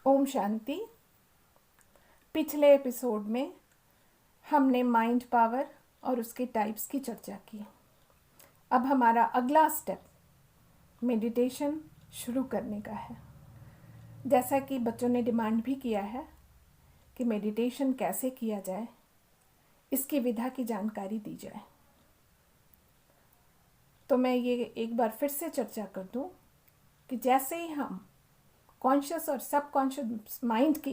ओम शांति। पिछले एपिसोड में हमने माइंड पावर और उसके टाइप्स की चर्चा की। अब हमारा अगला स्टेप मेडिटेशन शुरू करने का है। जैसा कि बच्चों ने डिमांड भी किया है कि मेडिटेशन कैसे किया जाए, इसकी विधा की जानकारी दी जाए, तो मैं ये एक बार फिर से चर्चा कर दूं कि जैसे ही हम कॉन्शियस और सबकॉन्शियस माइंड की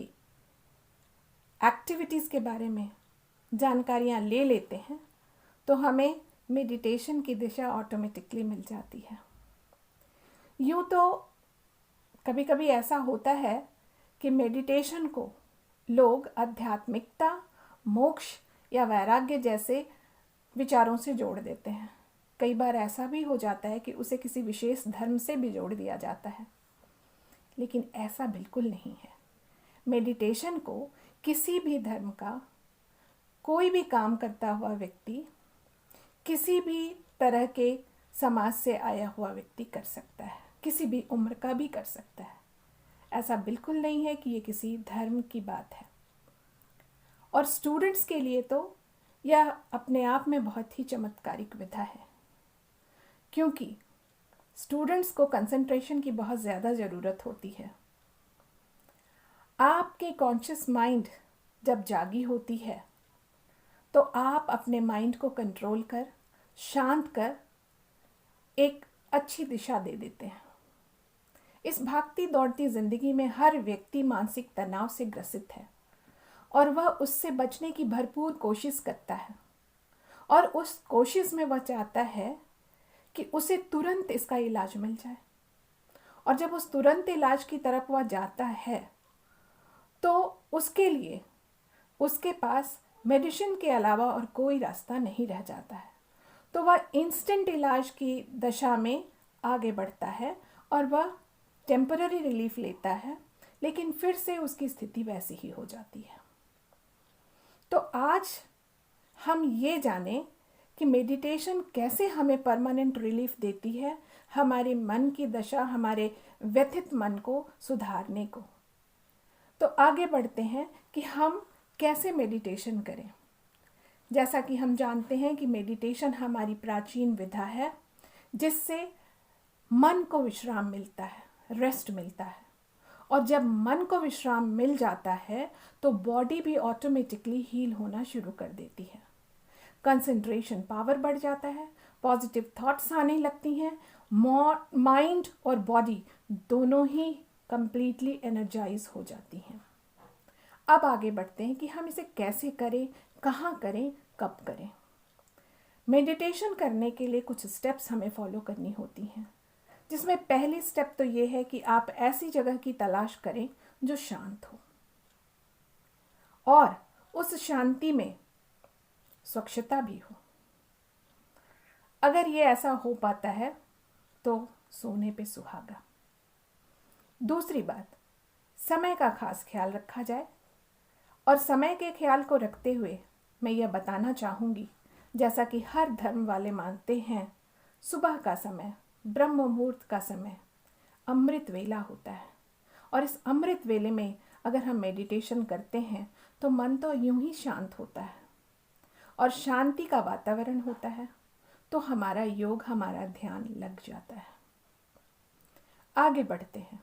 एक्टिविटीज़ के बारे में जानकारियाँ ले लेते हैं तो हमें मेडिटेशन की दिशा ऑटोमेटिकली मिल जाती है। यूँ तो कभी कभी ऐसा होता है कि मेडिटेशन को लोग आध्यात्मिकता, मोक्ष या वैराग्य जैसे विचारों से जोड़ देते हैं। कई बार ऐसा भी हो जाता है कि उसे किसी विशेष धर्म से भी जोड़ दिया जाता है, लेकिन ऐसा बिल्कुल नहीं है। मेडिटेशन को किसी भी धर्म का कोई भी काम करता हुआ व्यक्ति, किसी भी तरह के समाज से आया हुआ व्यक्ति कर सकता है, किसी भी उम्र का भी कर सकता है। ऐसा बिल्कुल नहीं है कि ये किसी धर्म की बात है। और स्टूडेंट्स के लिए तो यह अपने आप में बहुत ही चमत्कारिक विधा है, क्योंकि स्टूडेंट्स को कंसंट्रेशन की बहुत ज़्यादा ज़रूरत होती है। आपके कॉन्शियस माइंड जब जागी होती है तो आप अपने माइंड को कंट्रोल कर, शांत कर एक अच्छी दिशा दे देते हैं। इस भागती दौड़ती ज़िंदगी में हर व्यक्ति मानसिक तनाव से ग्रसित है और वह उससे बचने की भरपूर कोशिश करता है, और उस कोशिश में वह चाहता है कि उसे तुरंत इसका इलाज मिल जाए। और जब उस तुरंत इलाज की तरफ वह जाता है तो उसके लिए उसके पास मेडिसिन के अलावा और कोई रास्ता नहीं रह जाता है। तो वह इंस्टेंट इलाज की दशा में आगे बढ़ता है और वह टेम्पररी रिलीफ लेता है, लेकिन फिर से उसकी स्थिति वैसी ही हो जाती है। तो आज हम ये जानें कि मेडिटेशन कैसे हमें परमानेंट रिलीफ देती है, हमारे मन की दशा, हमारे व्यथित मन को सुधारने को। तो आगे बढ़ते हैं कि हम कैसे मेडिटेशन करें। जैसा कि हम जानते हैं कि मेडिटेशन हमारी प्राचीन विधा है, जिससे मन को विश्राम मिलता है, रेस्ट मिलता है। और जब मन को विश्राम मिल जाता है तो बॉडी भी ऑटोमेटिकली हील होना शुरू कर देती है। कंसंट्रेशन पावर बढ़ जाता है, पॉजिटिव थॉट्स आने लगती हैं, माइंड और बॉडी दोनों ही कंप्लीटली एनर्जाइज हो जाती हैं। अब आगे बढ़ते हैं कि हम इसे कैसे करें, कहाँ करें, कब करें। मेडिटेशन करने के लिए कुछ स्टेप्स हमें फॉलो करनी होती हैं, जिसमें पहली स्टेप तो ये है कि आप ऐसी जगह की तलाश करें जो शांत हो, और उस शांति में स्वच्छता भी हो। अगर ये ऐसा हो पाता है तो सोने पे सुहागा। दूसरी बात, समय का खास ख्याल रखा जाए। और समय के ख्याल को रखते हुए मैं यह बताना चाहूँगी, जैसा कि हर धर्म वाले मानते हैं, सुबह का समय, ब्रह्म मुहूर्त का समय अमृत वेला होता है। और इस अमृत वेले में अगर हम मेडिटेशन करते हैं तो मन तो यूं ही शांत होता है और शांति का वातावरण होता है, तो हमारा योग, हमारा ध्यान लग जाता है। आगे बढ़ते हैं।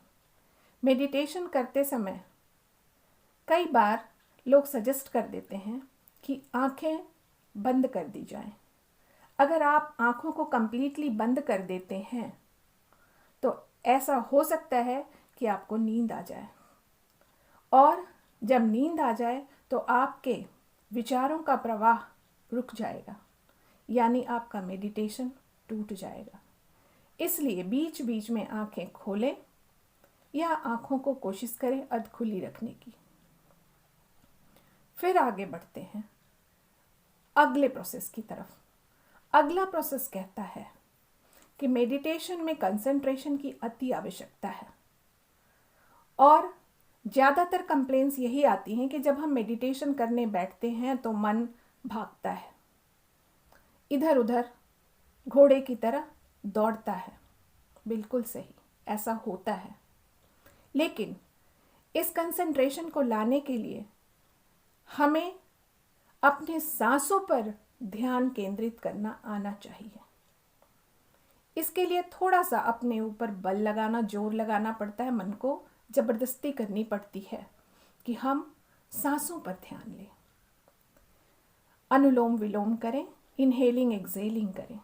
मेडिटेशन करते समय कई बार लोग सजेस्ट कर देते हैं कि आंखें बंद कर दी जाएं। अगर आप आंखों को कंप्लीटली बंद कर देते हैं तो ऐसा हो सकता है कि आपको नींद आ जाए, और जब नींद आ जाए तो आपके विचारों का प्रवाह रुक जाएगा, यानी आपका मेडिटेशन टूट जाएगा। इसलिए बीच बीच में आंखें खोलें या आंखों को कोशिश करें अध खुली रखने की। फिर आगे बढ़ते हैं अगले प्रोसेस की तरफ। अगला प्रोसेस कहता है कि मेडिटेशन में कंसंट्रेशन की अति आवश्यकता है, और ज़्यादातर कंप्लेंट्स यही आती हैं कि जब हम मेडिटेशन करने बैठते हैं तो मन भागता है, इधर उधर घोड़े की तरह दौड़ता है। बिल्कुल सही, ऐसा होता है। लेकिन इस कंसंट्रेशन को लाने के लिए हमें अपने सांसों पर ध्यान केंद्रित करना आना चाहिए। इसके लिए थोड़ा सा अपने ऊपर बल लगाना, जोर लगाना पड़ता है, मन को जबरदस्ती करनी पड़ती है कि हम सांसों पर ध्यान लें। अनुलोम विलोम करें, इनहेलिंग एक्सेलिंग करें,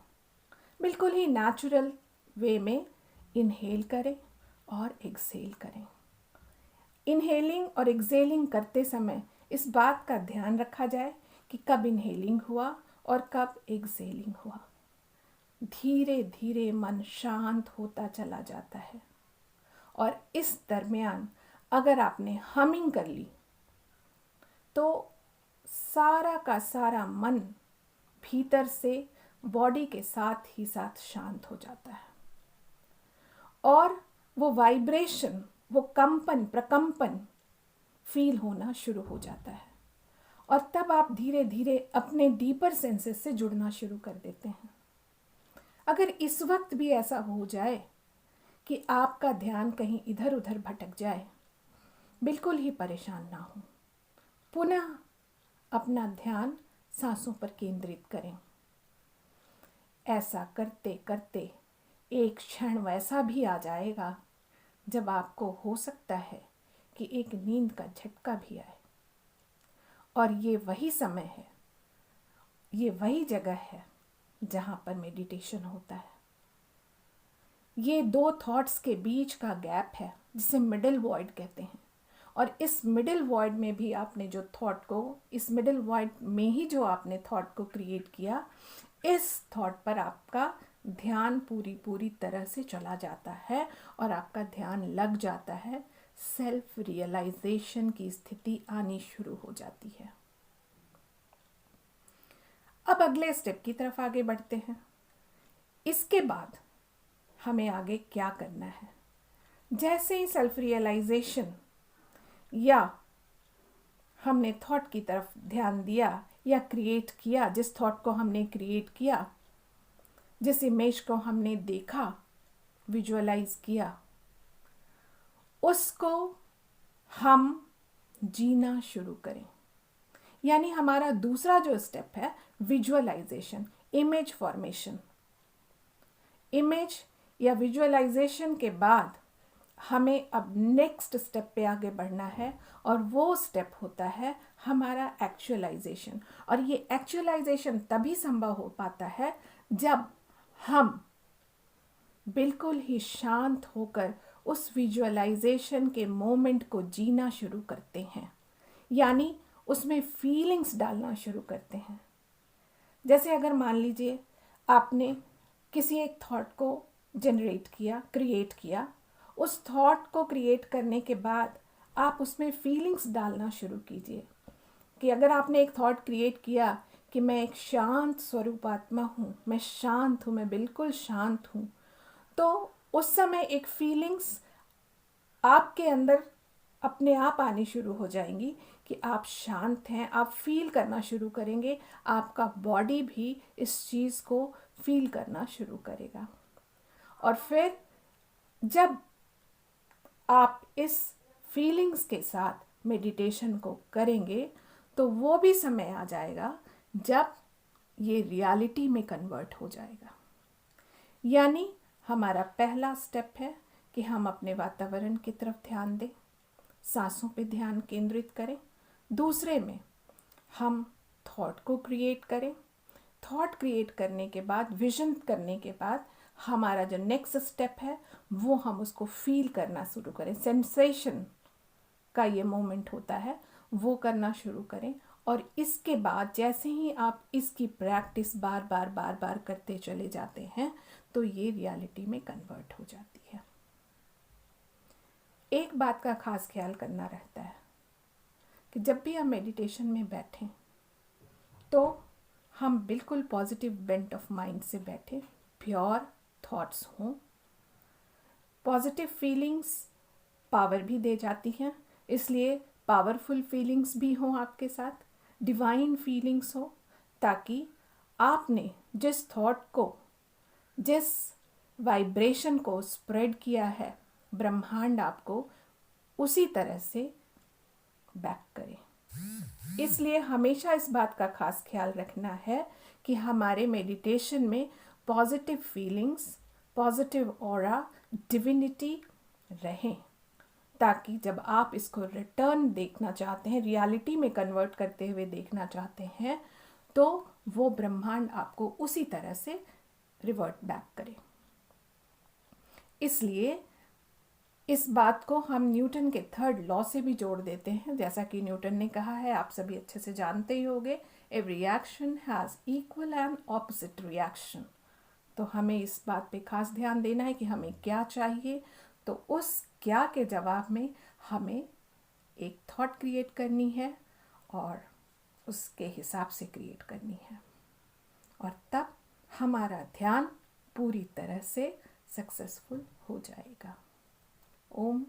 बिल्कुल ही नेचुरल वे में इनहेल करें और एक्सेल करें। इनहेलिंग और एक्सेलिंग करते समय इस बात का ध्यान रखा जाए कि कब इनहेलिंग हुआ और कब एक्सेलिंग हुआ। धीरे धीरे मन शांत होता चला जाता है और इस दरमियान अगर आपने हमिंग कर ली तो सारा का सारा मन भीतर से बॉडी के साथ ही साथ शांत हो जाता है और वो वाइब्रेशन, वो कंपन प्रकंपन फील होना शुरू हो जाता है और तब आप धीरे धीरे अपने डीपर सेंसेस से जुड़ना शुरू कर देते हैं। अगर इस वक्त भी ऐसा हो जाए कि आपका ध्यान कहीं इधर उधर भटक जाए, बिल्कुल ही परेशान ना हो, पुनः अपना ध्यान सांसों पर केंद्रित करें। ऐसा करते करते एक क्षण वैसा भी आ जाएगा जब आपको हो सकता है कि एक नींद का झटका भी आए, और ये वही समय है, ये वही जगह है जहाँ पर मेडिटेशन होता है। ये दो थॉट्स के बीच का गैप है जिसे मिडिल वॉइड कहते हैं, और इस मिडिल वॉइड में भी आपने जो थॉट को, इस मिडिल वॉइड में ही जो आपने थॉट को क्रिएट किया, इस थॉट पर आपका ध्यान पूरी तरह से चला जाता है और आपका ध्यान लग जाता है। सेल्फ रियलाइजेशन की स्थिति आनी शुरू हो जाती है। अब अगले स्टेप की तरफ आगे बढ़ते हैं। इसके बाद हमें आगे क्या करना है? जैसे ही सेल्फ रियलाइजेशन या हमने थॉट की तरफ ध्यान दिया या क्रिएट किया, जिस थॉट को हमने क्रिएट किया, जिस इमेज को हमने देखा, विजुअलाइज किया, उसको हम जीना शुरू करें। यानी हमारा दूसरा जो स्टेप है विजुअलाइजेशन, इमेज फॉर्मेशन। इमेज या विजुअलाइजेशन के बाद हमें अब नेक्स्ट स्टेप पे आगे बढ़ना है और वो स्टेप होता है हमारा एक्चुअलाइजेशन। और ये एक्चुअलाइजेशन तभी संभव हो पाता है जब हम बिल्कुल ही शांत होकर उस विजुअलाइजेशन के मोमेंट को जीना शुरू करते हैं, यानी उसमें फीलिंग्स डालना शुरू करते हैं। जैसे अगर मान लीजिए आपने किसी एक थॉट को जनरेट किया, क्रिएट किया, उस थॉट को क्रिएट करने के बाद आप उसमें फीलिंग्स डालना शुरू कीजिए। कि अगर आपने एक थॉट क्रिएट किया कि मैं एक शांत स्वरूपात्मा हूँ, मैं शांत हूँ, मैं बिल्कुल शांत हूँ, तो उस समय एक फीलिंग्स आपके अंदर अपने आप आनी शुरू हो जाएंगी कि आप शांत हैं। आप फील करना शुरू करेंगे, आपका बॉडी भी इस चीज़ को फील करना शुरू करेगा। और फिर जब आप इस फीलिंग्स के साथ मेडिटेशन को करेंगे तो वो भी समय आ जाएगा जब ये रियलिटी में कन्वर्ट हो जाएगा। यानी हमारा पहला स्टेप है कि हम अपने वातावरण की तरफ ध्यान दें, सांसों पे ध्यान केंद्रित करें। दूसरे में हम थॉट को क्रिएट करें। थॉट क्रिएट करने के बाद, विजन करने के बाद हमारा जो नेक्स्ट स्टेप है वो हम उसको फील करना शुरू करें। सेंसेशन का ये मोमेंट होता है, वो करना शुरू करें। और इसके बाद जैसे ही आप इसकी प्रैक्टिस बार बार करते चले जाते हैं तो ये रियलिटी में कन्वर्ट हो जाती है। एक बात का खास ख्याल करना रहता है कि जब भी हम मेडिटेशन में बैठें तो हम बिल्कुल पॉजिटिव बेंट ऑफ माइंड से बैठें, प्योर थॉट्स हों। पॉजिटिव फीलिंग्स पावर भी दे जाती हैं, इसलिए पावरफुल फीलिंग्स भी हों आपके साथ, डिवाइन फीलिंग्स हो, ताकि आपने जिस थॉट को, जिस वाइब्रेशन को स्प्रेड किया है, ब्रह्मांड आपको उसी तरह से बैक करें। इसलिए हमेशा इस बात का खास ख्याल रखना है कि हमारे मेडिटेशन में positive feelings, positive aura, divinity रहें, ताकि जब आप इसको रिटर्न देखना चाहते हैं, रियलिटी में कन्वर्ट करते हुए देखना चाहते हैं, तो वो ब्रह्मांड आपको उसी तरह से रिवर्ट बैक करे। इसलिए इस बात को हम न्यूटन के थर्ड लॉ से भी जोड़ देते हैं। जैसा कि न्यूटन ने कहा है, आप सभी अच्छे से जानते ही होंगे, every action has equal and opposite reaction. तो हमें इस बात पे खास ध्यान देना है कि हमें क्या चाहिए, तो उस क्या के जवाब में हमें एक थॉट क्रिएट करनी है और उसके हिसाब से क्रिएट करनी है, और तब हमारा ध्यान पूरी तरह से सक्सेसफुल हो जाएगा। ओम